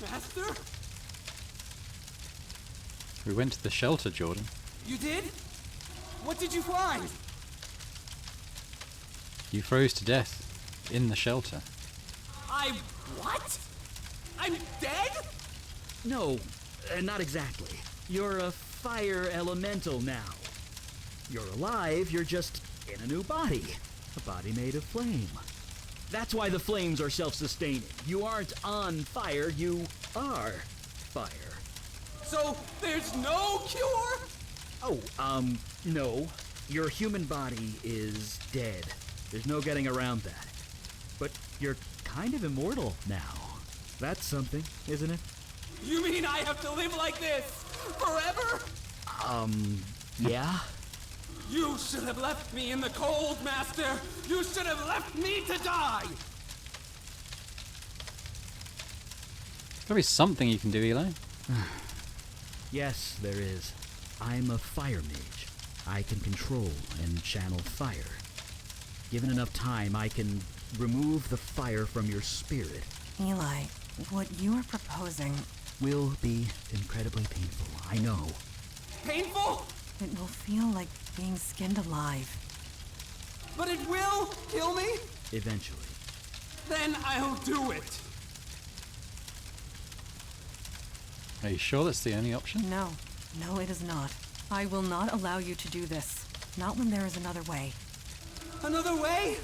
Speaker 5: Master?
Speaker 1: We went to the shelter, Jordan.
Speaker 5: You did? What did you find?
Speaker 1: You froze to death in the shelter.
Speaker 5: What? I'm dead?
Speaker 2: No, not exactly. You're a fire elemental now. You're alive, you're just in a new body. A body made of flame. That's why the flames are self-sustaining. You aren't on fire, you are fire.
Speaker 5: So there's no cure?
Speaker 2: Oh, no. Your human body is dead. There's no getting around that. But you're kind of immortal now. That's something, isn't it?
Speaker 5: You mean I have to live like this forever?
Speaker 2: Yeah?
Speaker 5: You should have left me in the cold, Master. You should have left me to die.
Speaker 1: There'll be something you can do, Eli.
Speaker 2: Yes, there is. I'm a fire mage. I can control and channel fire. Given enough time, I can remove the fire from your spirit.
Speaker 3: Eli, what you are proposing,
Speaker 2: Will be incredibly painful, I know.
Speaker 5: Painful?
Speaker 3: it will feel like being skinned alive.
Speaker 5: But it will kill me?
Speaker 2: Eventually.
Speaker 5: Then I'll do it.
Speaker 1: Are you sure that's the only option?
Speaker 3: No, no, it is not. I will not allow you to do this. Not when there is another way.
Speaker 5: Another way?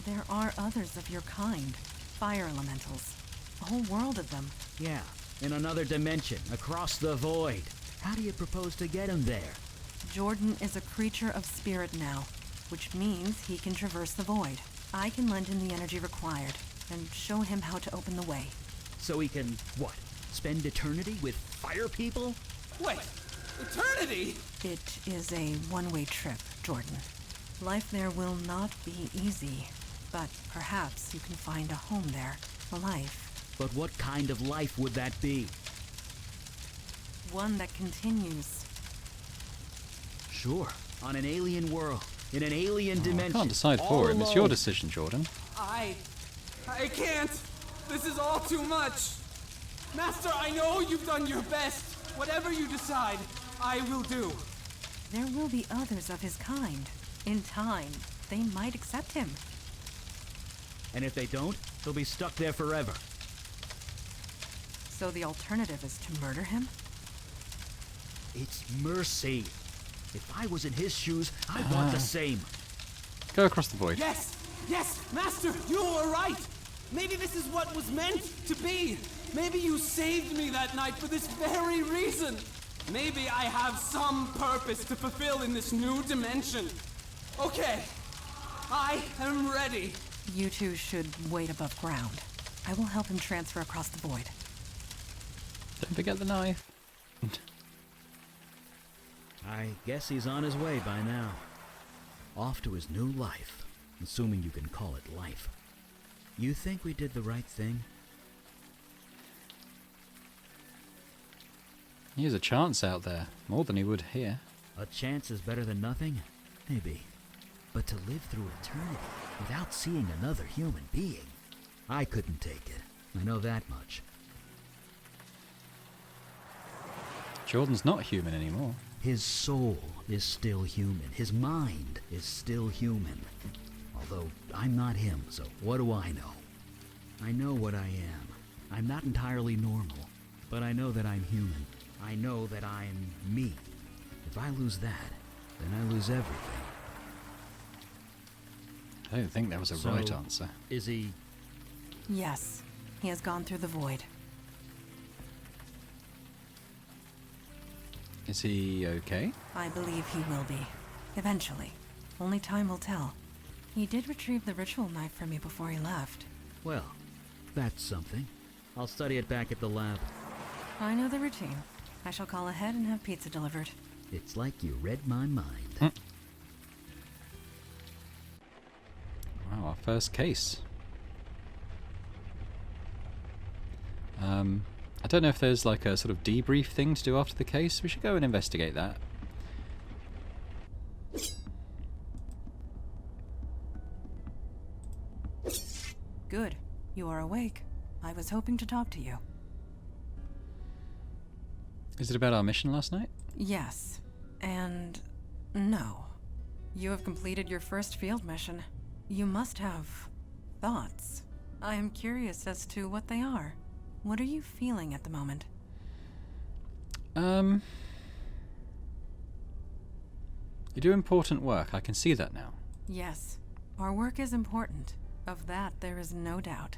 Speaker 3: There are others of your kind. Fire elementals. A whole world of them.
Speaker 2: Yeah, in another dimension, across the void. How do you propose to get him there?
Speaker 3: Jordan is a creature of spirit now, which means he can traverse the void. I can lend him the energy required, and show him how to open the way.
Speaker 2: So he can, what, spend eternity with fire people?
Speaker 5: Wait, Eternity?
Speaker 3: It is a one-way trip, Jordan. Life there will not be easy, but perhaps you can find a home there, a life.
Speaker 2: But what kind of life would that be?
Speaker 3: One that continues.
Speaker 2: Sure, on an alien world, in an alien
Speaker 1: I
Speaker 2: dimension.
Speaker 1: can't decide
Speaker 2: all
Speaker 1: for him. It's your
Speaker 2: alone.
Speaker 1: decision, Jordan.
Speaker 5: I can't. This is all too much. Master, I know you've done your best. Whatever you decide, I will do.
Speaker 3: There will be others of his kind. In time, they might accept him.
Speaker 2: And if they don't, they'll be stuck there forever.
Speaker 3: So the alternative is to murder him?
Speaker 2: It's mercy. If I was in his shoes, I'd want the same.
Speaker 1: Go across the void.
Speaker 5: Yes, yes, Master, you were right. Maybe this is what was meant to be. Maybe you saved me that night for this very reason. Maybe I have some purpose to fulfill in this new dimension. Okay, I am ready.
Speaker 3: You two should wait above ground. I will help him transfer across the void.
Speaker 1: Don't forget the knife.
Speaker 2: I guess he's on his way by now. Off to his new life, assuming you can call it life. You think we did the right thing?
Speaker 1: He has a chance out there, more than he would here.
Speaker 2: A chance is better than nothing? Maybe. But to live through eternity without seeing another human being, I couldn't take it. I know that much.
Speaker 1: Jordan's not human anymore.
Speaker 2: His soul is still human. His mind is still human. Although I'm not him, so what do I know? I know what I am. I'm not entirely normal, but I know that I'm human. I know that I'm me. If I lose that, then I lose everything.
Speaker 1: I don't think that was a
Speaker 2: So-
Speaker 1: right answer.
Speaker 2: Is he...
Speaker 3: Yes, he has gone through the void.
Speaker 1: Is he okay?
Speaker 3: I believe he will be. Eventually. Only time will tell. He did retrieve the ritual knife from me before he left.
Speaker 2: Well, that's something. I'll study it back at the lab.
Speaker 3: I know the routine. I shall call ahead and have pizza delivered.
Speaker 2: It's like you read my mind.
Speaker 1: Wow, our first case. I don't know if there's like a sort of debrief thing to do after the case. We should go and investigate that.
Speaker 3: Good. You are awake. I was hoping to talk to you.
Speaker 1: Is it about our mission last night?
Speaker 3: Yes. And no. You have completed your first field mission. You must have thoughts. I am curious as to what they are. What are you feeling at the moment?
Speaker 1: You do important work. I can see that now.
Speaker 3: Yes. Our work is important. Of that, there is no doubt.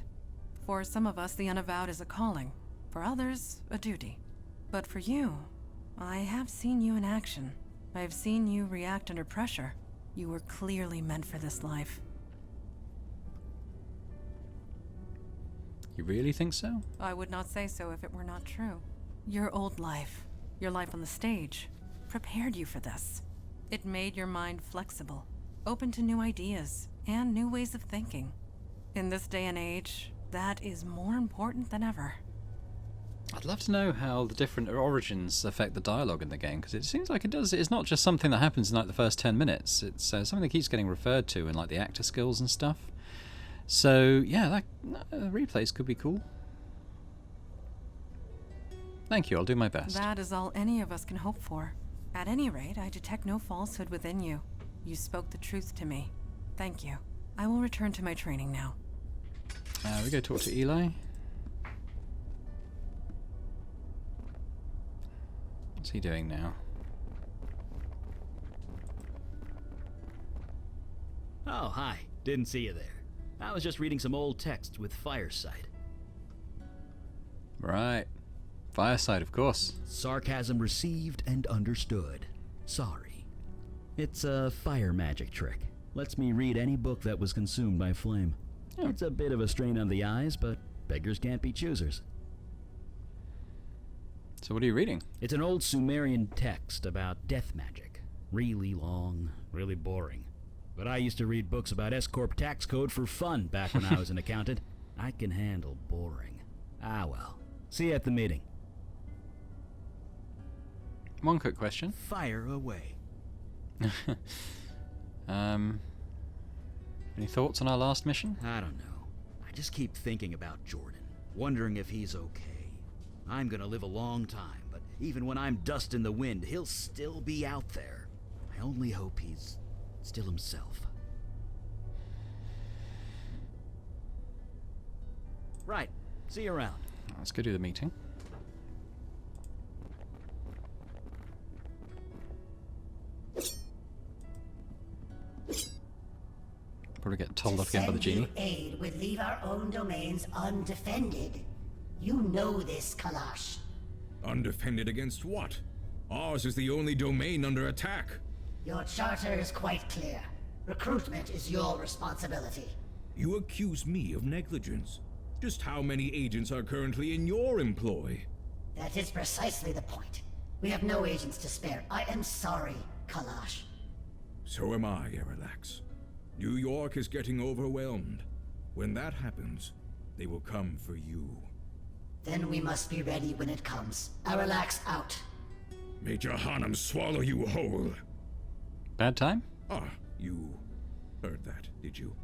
Speaker 3: For some of us, the Unavowed is a calling. For others, a duty. But for you, I have seen you in action. I have seen you react under pressure. You were clearly meant for this life.
Speaker 1: You really think so?
Speaker 3: I would not say so if it were not true. Your old life, your life on the stage, prepared you for this. It made your mind flexible, open to new ideas, and new ways of thinking. In this day and age, that is more important than ever.
Speaker 1: I'd love to know how the different origins affect the dialogue in the game, because it seems like it does. It's not just something that happens in like the first 10 minutes. It's something that keeps getting referred to in like the actor skills and stuff. So yeah, that replays could be cool. Thank you, I'll do my best.
Speaker 3: That is all any of us can hope for. At any rate, I detect no falsehood within you. You spoke the truth to me. Thank you. I will return to my training now.
Speaker 1: We go talk to Eli. What's he doing now?
Speaker 2: Oh, hi. Didn't see you there. I was just reading some old texts with Fireside.
Speaker 1: Right. Fireside, of course.
Speaker 2: Sarcasm received and understood. Sorry. It's a fire magic trick. Lets me read any book that was consumed by flame. It's a bit of a strain on the eyes, but beggars can't be choosers.
Speaker 1: So what are you reading?
Speaker 2: It's an old Sumerian text about death magic. Really long, really boring. But I used to read books about S-Corp tax code for fun back when I was an accountant. I can handle boring. Ah well. See you at the meeting.
Speaker 1: One quick question.
Speaker 2: Fire away.
Speaker 1: Any thoughts on our last mission?
Speaker 2: I don't know. I just keep thinking about Jordan, wondering if he's okay. I'm gonna live a long time, but even when I'm dust in the wind, he'll still be out there. I only hope he's still himself. Right. See you around.
Speaker 1: Let's go do the meeting. Probably get told off again by the genie.
Speaker 7: Aid would leave our own domains undefended. You know this, Kalash.
Speaker 8: Undefended against what? Ours is the only domain under attack.
Speaker 7: Your charter is quite clear. Recruitment is your responsibility.
Speaker 8: You accuse me of negligence. Just how many agents are currently in your employ?
Speaker 7: That is precisely the point. We have no agents to spare. I am sorry, Kalash.
Speaker 8: So am I, Erelax. New York is getting overwhelmed. When that happens, they will come for you.
Speaker 7: Then we must be ready when it comes. Aralax out.
Speaker 8: May Jahannam swallow you whole.
Speaker 1: Bad time?
Speaker 8: Ah, you heard that, did you?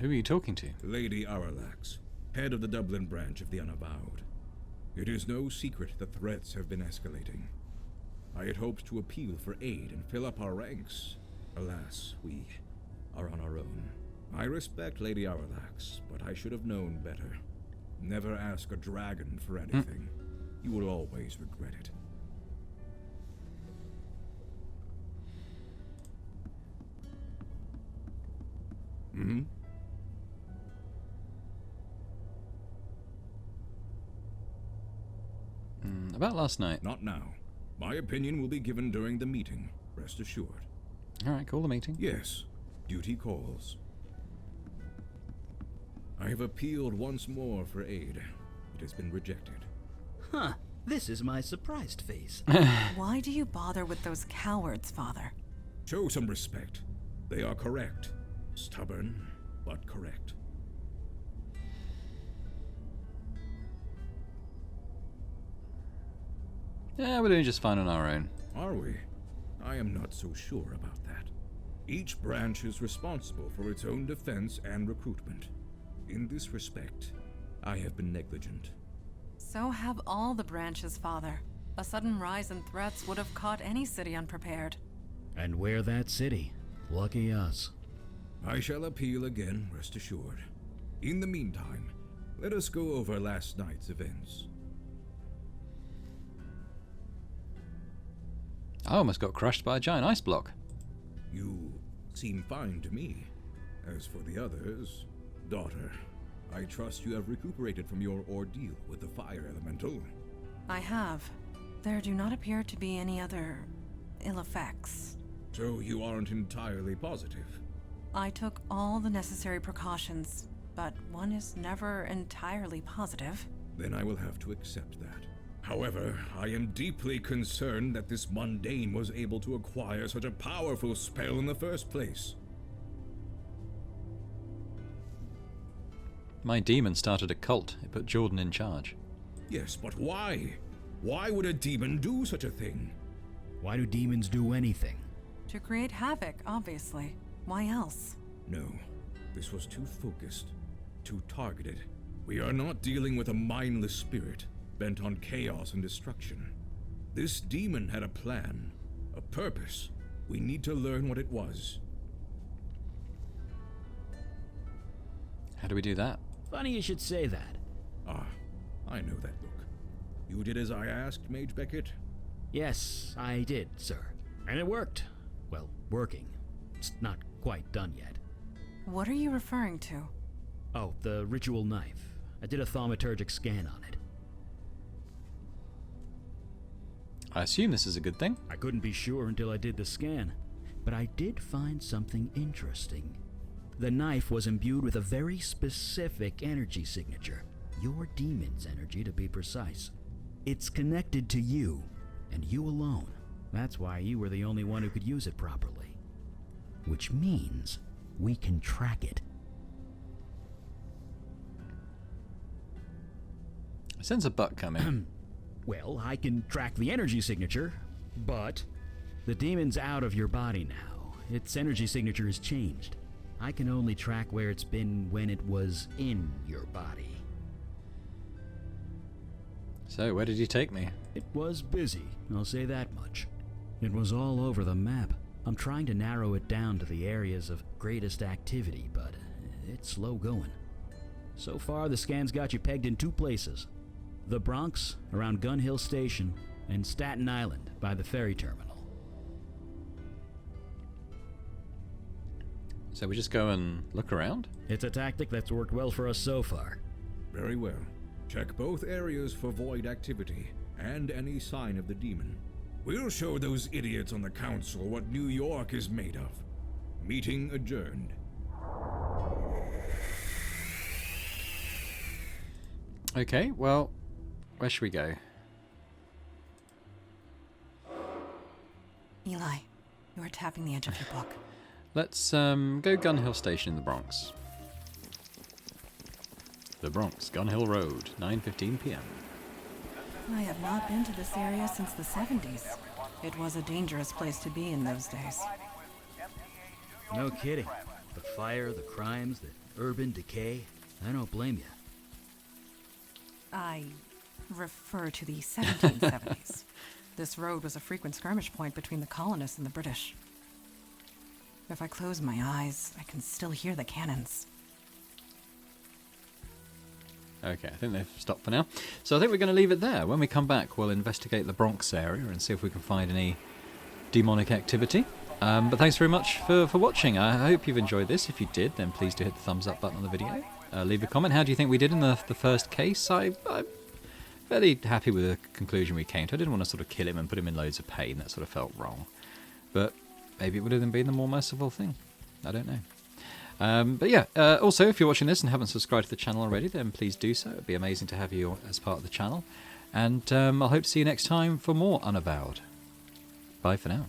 Speaker 1: Who are you talking to?
Speaker 8: Lady Aralax, head of the Dublin branch of the Unavowed. It is no secret the threats have been escalating. I had hoped to appeal for aid and fill up our ranks. Alas, we are on our own. I respect Lady Aralax, but I should have known better. Never ask a dragon for anything. You will always regret it.
Speaker 1: About last night.
Speaker 8: Not now. My opinion will be given during the meeting, rest assured.
Speaker 1: Alright, call the meeting.
Speaker 8: Yes, duty calls. I have appealed once more for aid. It has been rejected.
Speaker 2: Huh. This is my surprised face.
Speaker 3: Why do you bother with those cowards, Father?
Speaker 8: Show some respect. They are correct. Stubborn, but correct.
Speaker 1: Yeah, we're doing just fine on our own.
Speaker 8: Are we? I am not so sure about that. Each branch is responsible for its own defense and recruitment. In this respect, I have been negligent.
Speaker 3: So have all the branches, Father. A sudden rise in threats would have caught any city unprepared.
Speaker 2: And we're that city. Lucky us.
Speaker 8: I shall appeal again, rest assured. In the meantime, let us go over last night's events.
Speaker 1: I almost got crushed by a giant ice block.
Speaker 8: You seem fine to me. As for the others, daughter, I trust you have recuperated from your ordeal with the fire elemental.
Speaker 3: I have. There do not appear to be any other ill effects.
Speaker 8: So you aren't entirely positive?
Speaker 3: I took all the necessary precautions, but one is never entirely positive.
Speaker 8: Then I will have to accept that. However, I am deeply concerned that this mundane was able to acquire such a powerful spell in the first place.
Speaker 1: My demon started a cult. It put Jordan in charge.
Speaker 8: Yes, but why? Why would a demon do such a thing?
Speaker 2: Why do demons do anything?
Speaker 3: To create havoc, obviously. Why else?
Speaker 8: No, this was too focused, too targeted. We are not dealing with a mindless spirit, bent on chaos and destruction. This demon had a plan, a purpose. We need to learn what it was.
Speaker 1: How do we do that?
Speaker 2: Funny you should say that.
Speaker 8: Ah, I know that look. You did as I asked, Mage Beckett?
Speaker 2: Yes, I did, sir. And it worked. Well, working. It's not quite done yet.
Speaker 3: What are you referring to?
Speaker 2: Oh, the ritual knife. I did a thaumaturgic scan on it.
Speaker 1: I assume this is a good thing.
Speaker 2: I couldn't be sure until I did the scan, but I did find something interesting. The knife was imbued with a very specific energy signature. Your demon's energy, to be precise. It's connected to you, and you alone. That's why you were the only one who could use it properly. Which means we can track it.
Speaker 1: I sense a butt coming.
Speaker 2: Well, I can track the energy signature, but the demon's out of your body now. Its energy signature has changed. I can only track where it's been when it was in your body.
Speaker 1: So, where did you take me?
Speaker 2: It was busy, I'll say that much. It was all over the map. I'm trying to narrow it down to the areas of greatest activity, but it's slow going. So far, the scan's got you pegged in 2 places. The Bronx, around Gun Hill Station, and Staten Island, by the ferry terminal.
Speaker 1: So we just go and look around?
Speaker 2: It's a tactic that's worked well for us so far.
Speaker 8: Very well. Check both areas for void activity and any sign of the demon. We'll show those idiots on the council what New York is made of. Meeting adjourned.
Speaker 1: Okay, well, where should we go?
Speaker 3: Eli, you are tapping the edge of your book.
Speaker 1: Let's go Gun Hill Station in the Bronx. The Bronx, Gun Hill Road, 9:15 p.m.
Speaker 3: I have not been to this area since the 70s. It was a dangerous place to be in those days.
Speaker 2: No kidding. The fire, the crimes, the urban decay. I don't blame you.
Speaker 3: I refer to the 1770s. This road was a frequent skirmish point between the colonists and the British. If I close my eyes, I can still hear the cannons.
Speaker 1: Okay, I think they've stopped for now. So I think we're going to leave it there. When we come back, we'll investigate the Bronx area and see if we can find any demonic activity. But thanks very much for watching. I hope you've enjoyed this. If you did, then please do hit the thumbs up button on the video. Leave a comment. How do you think we did in the first case? I'm fairly happy with the conclusion we came to. I didn't want to sort of kill him and put him in loads of pain. That sort of felt wrong. But maybe it would have been the more merciful thing. I don't know. But yeah, also, if you're watching this and haven't subscribed to the channel already, then please do so. It'd be amazing to have you as part of the channel. And I'll hope to see you next time for more Unavowed. Bye for now.